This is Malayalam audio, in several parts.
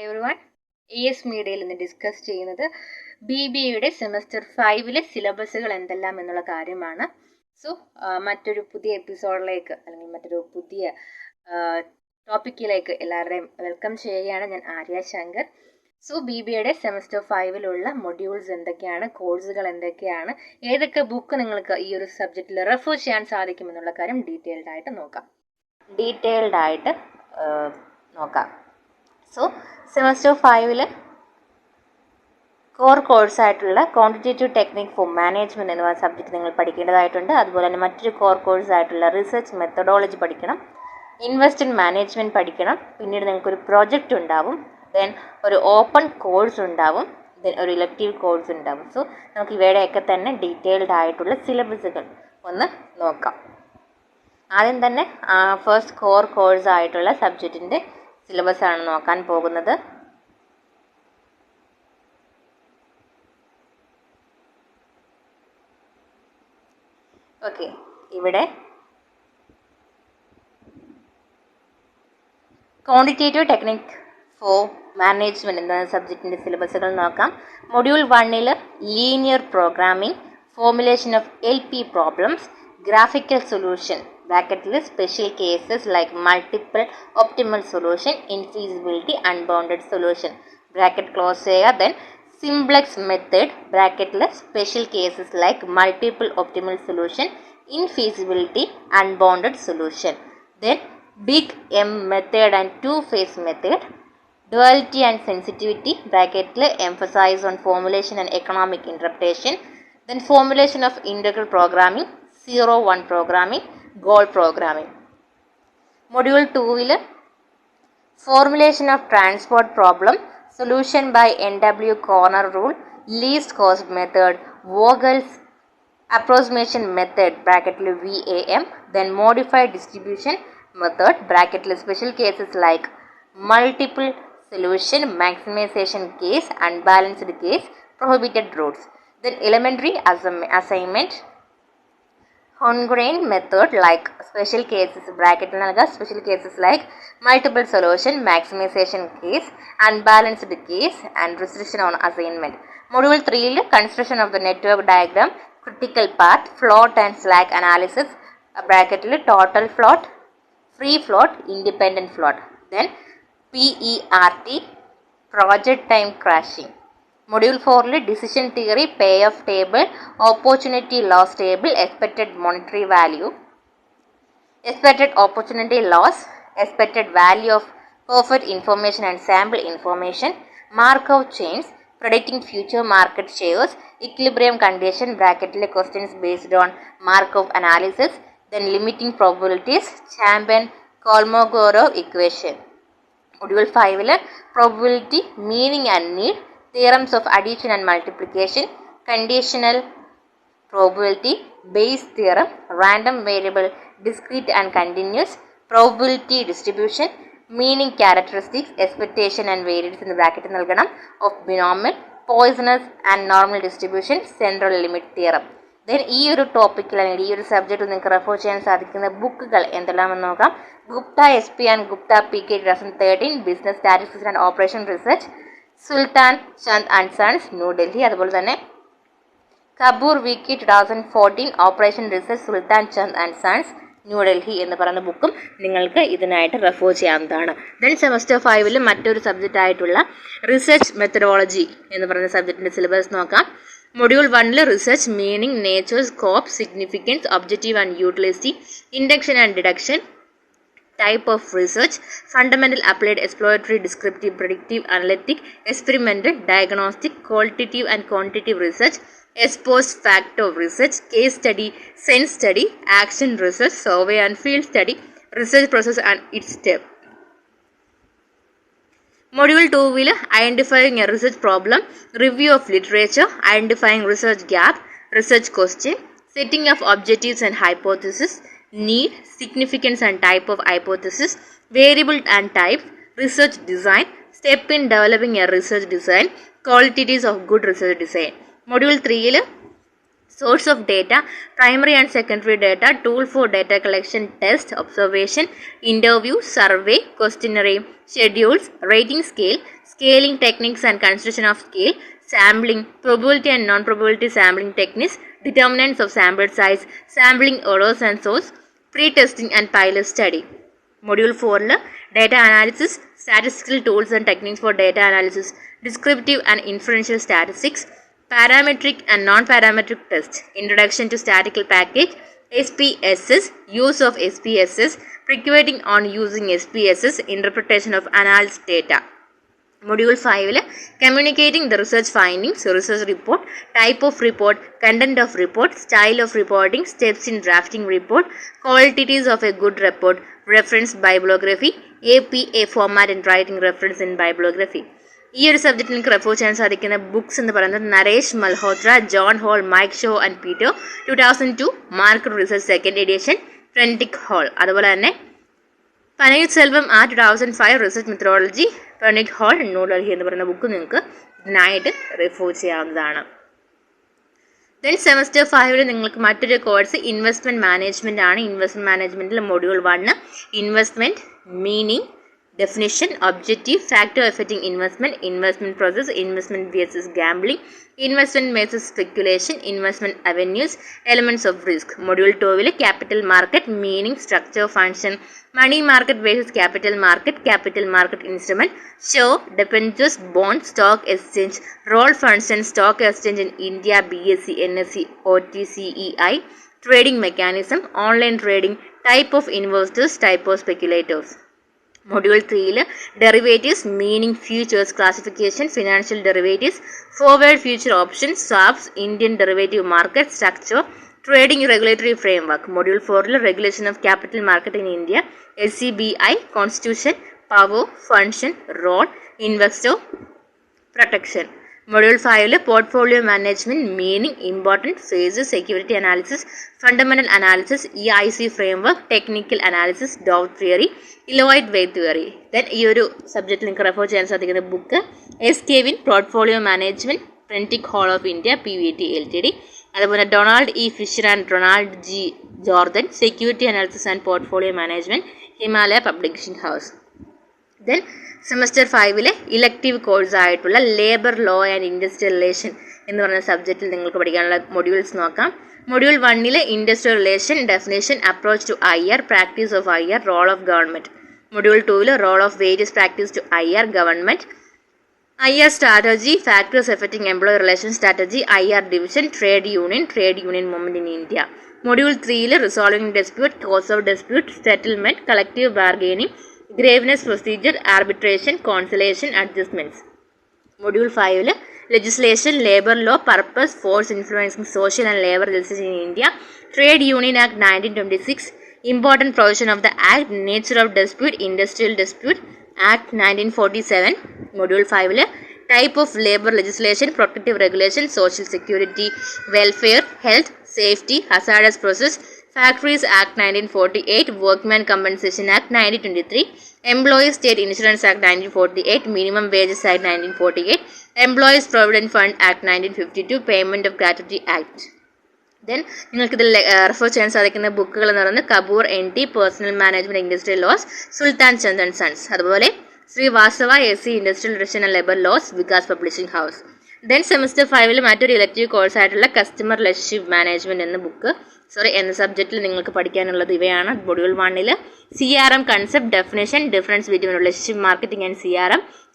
everyone, ES മീഡിയയിൽ ഇന്ന് ഡിസ്കസ് ചെയ്യുന്നത് BBA സെമസ്റ്റർ 5 സിലബസുകൾ എന്തെല്ലാം എന്നുള്ള കാര്യമാണ്. സോ മറ്റൊരു പുതിയ എപ്പിസോഡിലേക്ക് അല്ലെങ്കിൽ മറ്റൊരു പുതിയ ടോപ്പിക്കിലേക്ക് എല്ലാവരുടെയും വെൽക്കം ചെയ്യുകയാണ്. ഞാൻ Arya Shankar. So BBA semester 5 modules എന്തൊക്കെയാണ്, കോഴ്സുകൾ എന്തൊക്കെയാണ്, ഏതൊക്കെ ബുക്ക് നിങ്ങൾക്ക് ഈ ഒരു സബ്ജക്റ്റിൽ റെഫർ ചെയ്യാൻ സാധിക്കുമെന്നുള്ള കാര്യം ഡീറ്റെയിൽഡ് ആയിട്ട് നോക്കാം. സോ സെമസ്റ്റർ 5 കോർ കോഴ്സായിട്ടുള്ള ക്വാണ്ടിറ്റേറ്റീവ് ടെക്നിക് ഫോർ മാനേജ്മെൻറ്റ് എന്ന സബ്ജക്റ്റ് നിങ്ങൾ പഠിക്കേണ്ടതായിട്ടുണ്ട്. അതുപോലെ തന്നെ മറ്റൊരു കോർ കോഴ്സായിട്ടുള്ള റിസർച്ച് മെത്തഡോളജി പഠിക്കണം, ഇൻവെസ്റ്റ് ഇൻ മാനേജ്മെൻറ്റ് പഠിക്കണം. പിന്നീട് നിങ്ങൾക്കൊരു പ്രോജക്റ്റ് ഉണ്ടാവും, ദെൻ ഒരു ഓപ്പൺ കോഴ്സ് ഉണ്ടാവും, ദെൻ ഒരു ഇലക്റ്റീവ് കോഴ്സ് ഉണ്ടാവും. സോ നമുക്ക് ഇവയുടെയൊക്കെ തന്നെ ഡീറ്റെയിൽഡ് ആയിട്ടുള്ള സിലബസുകൾ ഒന്ന് നോക്കാം. ആദ്യം തന്നെ ഫസ്റ്റ് കോർ കോഴ്സ് ആയിട്ടുള്ള സബ്ജക്റ്റിൻ്റെ സിലബസ് ആണ് നോക്കാൻ പോകുന്നത്. ഓക്കെ, ഇവിടെ ക്വാണ്ടിറ്റേറ്റീവ് ടെക്നിക് ഫോർ മാനേജ്മെൻറ്റ് എന്ന സബ്ജക്റ്റിൻ്റെ സിലബസുകൾ നോക്കാം. Module 1 linear programming, formulation of LP problems, graphical solution ബ്രാക്കറ്റിൽ special cases like multiple optimal solution, infeasibility, unbounded solution bracket close ചെയ്യുക. ദെൻ സിംപ്ലക്സ് മെത്തേഡ് ബ്രാക്കറ്റിൽ special cases like multiple optimal solution, infeasibility, unbounded solution. Then big M method and two phase method, duality and sensitivity ബ്രാക്കറ്റിൽ emphasis on formulation and economic interpretation. Then formulation of integral programming, 0-1 programming, goal programming. Module 2 formulation of transport problem, solution by NW corner rule, least cost method, Vogel's approximation method ബ്രാക്കറ്റിൽ VAM. Then modified distribution method ബ്രാക്കറ്റിൽ special cases like multiple solution, maximisation case, unbalanced case, prohibited routes. Then elementary assignment, Hungarian method like special cases bracket special cases like multiple solution, maximization case, unbalanced case and restriction on assignment. Module 3 construction of the network diagram, critical path, float and slack analysis bracket total float, free float, independent float. Then PERT, project time crashing. Module 4 decision theory, payoff table, opportunity loss table, expected monetary value, expected opportunity loss, expected value of perfect information and sample information, Markov chains, predicting future market shares, equilibrium condition bracket questions based on Markov analysis, then limiting probabilities, Chapman-Kolmogorov equation. Module 5 probability, meaning and need, theorems of addition and multiplication, conditional probability, Bayes theorem, random variable, discrete and continuous, probability distribution, meaning characteristics, expectation and variance in the bracket of binomial, Poisson's and normal distribution, central limit theorem. Then ഈ ഒരു ടോപ്പിക്കിൽ അല്ലെങ്കിൽ ഈ ഒരു സബ്ജക്റ്റ് നിങ്ങൾക്ക് റെഫർ ചെയ്യാൻ സാധിക്കുന്ന ബുക്കുകൾ എന്തെല്ലാമെന്ന് നോക്കാം. Gupta SP and Gupta PK 2013, business statistics and operation research, Sultan Chand and sons, New Delhi. അതുപോലെ തന്നെ Kapoor VK 2014, operation research, Sultan Chand and sons, New Delhi എന്ന് പറയുന്ന ബുക്കും നിങ്ങൾക്ക് ഇതിനായിട്ട് റെഫർ ചെയ്യാവുന്നതാണ്. ദെൻ സെമസ്റ്റർ 5 മറ്റൊരു സബ്ജക്റ്റ് ആയിട്ടുള്ള റിസർച്ച് മെത്തഡോളജി എന്ന് പറയുന്ന സബ്ജക്റ്റിൻ്റെ സിലബസ് നോക്കാം. Module 1 research, meaning, nature, scope, significance, objective and utility, induction and deduction, type of research, fundamental, applied, exploratory, descriptive, predictive, analytic, experimental, diagnostic, qualitative and quantitative research, ex post facto research, case study, sense study, action research, survey and field study, research process and its step. Module 2 identifying a research problem, review of literature, identifying research gap, research question, setting of objectives and hypothesis, need, significance and type of hypothesis, variable and type, research design, step in developing a research design, qualities of good research design. Module 3 source of data, primary and secondary data, tool for data collection, test, observation, interview, survey, questionnaire, schedules, rating scale, scaling techniques and construction of scale, sampling, probability and non-probability sampling techniques, determinants of sample size, sampling errors and source, pre-testing and pilot study. Module 4 data analysis, statistical tools and techniques for data analysis, descriptive and inferential statistics, parametric and non-parametric tests, introduction to statistical package, SPSS, use of SPSS, preceding on using SPSS, interpretation of analyzed data. Module 5 communicating the research findings, research report, type of report, content of report, style of reporting, steps in drafting report, qualities of a good report, reference bibliography, APA format and writing reference in bibliography. ഈ ഒരു സബ്ജക്റ്റിൽ നിങ്ങൾക്ക് റെഫർ ചെയ്യാൻ സാധിക്കുന്ന ബുക്സ് എന്ന് പറയുന്നത് Naresh Malhotra, John whole, mic show and Peter, 2002 market research second edition, ട്രെൻറ്റിക് whole. അതുപോലെ തന്നെ paneer Selvam 2005 research methodology, ട്രെൻറ്റിക് whole, New Delhi എന്ന് പറയുന്ന ബുക്ക് നിങ്ങൾക്ക് ഇതിനായിട്ട് റെഫർ ചെയ്യാവുന്നതാണ്. ദെൻ സെമസ്റ്റർ 5 നിങ്ങൾക്ക് മറ്റൊരു കോഴ്സ് ഇൻവെസ്റ്റ്മെൻറ്റ് മാനേജ്മെൻറ്റ് ആണ്. ഇൻവെസ്റ്റ്മെൻറ്റ് മാനേജ്മെൻറ്റിൽ module 1 investment, meaning, definition, objective, factor affecting investment, investment process, investment versus gambling, investment versus speculation, investment avenues, elements of risk. Module 2 capital market, meaning, structure, function, money market versus capital market instrument, show, debentures, bond, stock exchange, roll funds and stock exchange in India, BSE, NSE, OTCEI, trading mechanism, online trading, type of investors, type of speculators. Module 3 derivatives, meaning, futures, classification, financial derivatives, forward future options, swaps, Indian derivative market, structure, trading regulatory framework. Module 4 regulation of capital market in India, SCBI, constitution, power, function, role, investor protection. Module 5 portfolio management, meaning, important phases, security analysis, fundamental analysis, EIC framework, technical analysis, Dow theory, Lloyd Wade theory. Then ഈ ഒരു സബ്ജക്റ്റിൽ നിങ്ങൾക്ക് റെഫർ ചെയ്യാൻ സാധിക്കുന്ന book S Kevin, portfolio management, Prentice Hall of India, PVT LTD. അതുപോലെ Donald E Fischer and Ronald G Jordan, security analysis and portfolio management, Himalaya Publishing House. Then semester 5 elective കോഴ്സായിട്ടുള്ള labour law and industrial relation എന്ന് പറയുന്ന സബ്ജക്റ്റിൽ നിങ്ങൾക്ക് പഠിക്കാനുള്ള മൊഡ്യൂൾസ് നോക്കാം. Module 1 industrial relation, definition, approach to IR, practice of IR, role of government. Module 2 role of various practice to IR, government, IR strategy, factors affecting employee relation strategy, IR division, trade union movement in India. Module 3 resolving dispute, cause of dispute, settlement, collective bargaining, graveness procedure, arbitration, conciliation, adjustments. Module 5 legislation, labor law, purpose, force influencing social and labor legislation in India, Trade Union Act 1926, important provision of the Act, nature of dispute, industrial dispute, Act 1947. Module 5 type of labor legislation, protective regulation, social security, welfare, health, safety, hazardous process, Factories Act 1948, Workman Compensation Act 1923, Employees State Insurance Act 1948, Minimum Wages Act 1948, Employees Provident Fund Act 1952, Payment of Gratuity Act. Then നിങ്ങൾക്കിതിൽ റെഫർ ചെയ്യാൻ സാധിക്കുന്ന ബുക്കുകൾ എന്ന് പറയുന്നത് Kapoor NT, personnel management industrial laws, Sultan Chand and Sons. അതുപോലെ Srivastava SC industrial relation and labour laws, Vikas Publishing House. Then semester 5 മറ്റൊരു ഇലക്റ്റീവ് കോഴ്സായിട്ടുള്ള കസ്റ്റമർ റിലേഷൻഷിപ്പ് മാനേജ്മെൻറ്റ് എന്ന സബ്ജക്റ്റിൽ നിങ്ങൾക്ക് പഠിക്കാനുള്ളത് ഇവയാണ്. Module 1 CRM concept, definition, difference between relationship marketing and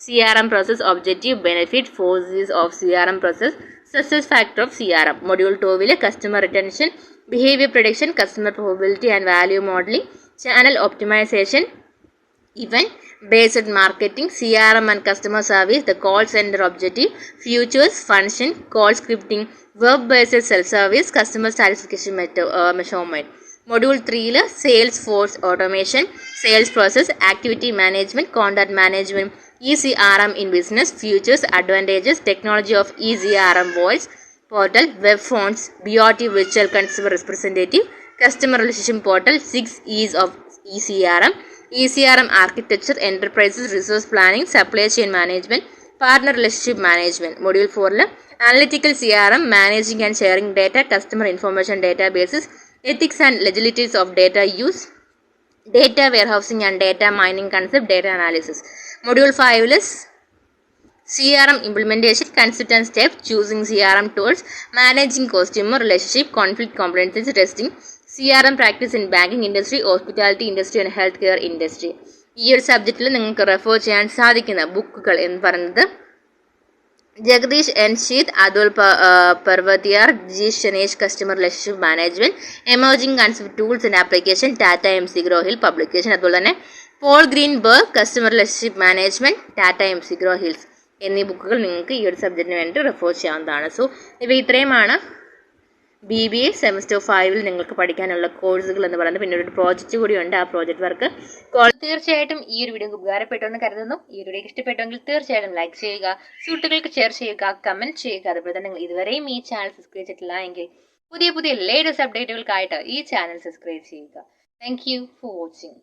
CRM process, objective, benefit, forces of CRM process, success factor of CRM. Module 2 customer retention, behaviour prediction, customer probability and value modelling, channel optimisation, event based marketing, CRM and customer service, the call center objective, futures, function, call scripting, web based self service, customer satisfaction measurement. Module 3 sales force automation, sales process, activity management, contact management, ECRM in business, futures, advantages, technology of ECRM voice portal, web fonts, BOT virtual consumer representative, customer relationship portal, 6 E's of ECRM architecture, enterprises, resource planning, supply chain management, partner relationship management. Module 4 analytical CRM, managing and sharing data, customer information databases, ethics and legalities of data use, data warehousing and data mining concept, data analysis. Module 5 CRM implementation, concept and steps, choosing CRM tools, managing customer relationship, conflict competency testing, CRM practice in banking industry, hospitality industry and healthcare industry. ഈ ഒരു സബ്ജക്റ്റിൽ നിങ്ങൾക്ക് റെഫർ ചെയ്യാൻ സാധിക്കുന്ന ബുക്കുകൾ എന്ന് പറയുന്നത് Jagdish N Sheth, Atul Parvatiyar, G Shainesh, customer relationship management, emerging concept tools and application, Tata MC Graw Hill publication. അതുപോലെ തന്നെ Paul Greenberg, customer relationship management, Tata MC Graw Hills എന്നീ ബുക്കുകൾ നിങ്ങൾക്ക് ഈ ഒരു സബ്ജക്റ്റിന് വേണ്ടി റെഫർ ചെയ്യാവുന്നതാണ്. സോ ഇവ ഇത്രയുമാണ് BBA സെമസ്റ്റർ 5 നിങ്ങൾക്ക് പഠിക്കാനുള്ള കോഴ്സുകൾ എന്ന് പറയുന്നത്. പിന്നെ ഒരു പ്രോജക്റ്റ് കൂടിയുണ്ട്. ആ പ്രോജക്റ്റ് വർക്ക് തീർച്ചയായിട്ടും ഈ ഒരു വീഡിയോ ഉപകാരപ്പെട്ടെന്ന് കരുതുന്നു. ഈ ഒരു വീഡിയോ ഇഷ്ടപ്പെട്ടെങ്കിൽ തീർച്ചയായിട്ടും ലൈക്ക് ചെയ്യുക, സുഹൃത്തുക്കൾക്ക് ഷെയർ ചെയ്യുക, കമന്റ് ചെയ്യുക. അതുപോലെ തന്നെ നിങ്ങൾ ഇതുവരെയും ഈ ചാനൽ സബ്സ്ക്രൈബ് ചെയ്തിട്ടില്ല എങ്കിൽ പുതിയ ലേറ്റസ്റ്റ് അപ്ഡേറ്റുകൾക്കായിട്ട് ഈ ചാനൽ സബ്സ്ക്രൈബ് ചെയ്യുക. Thank you for watching.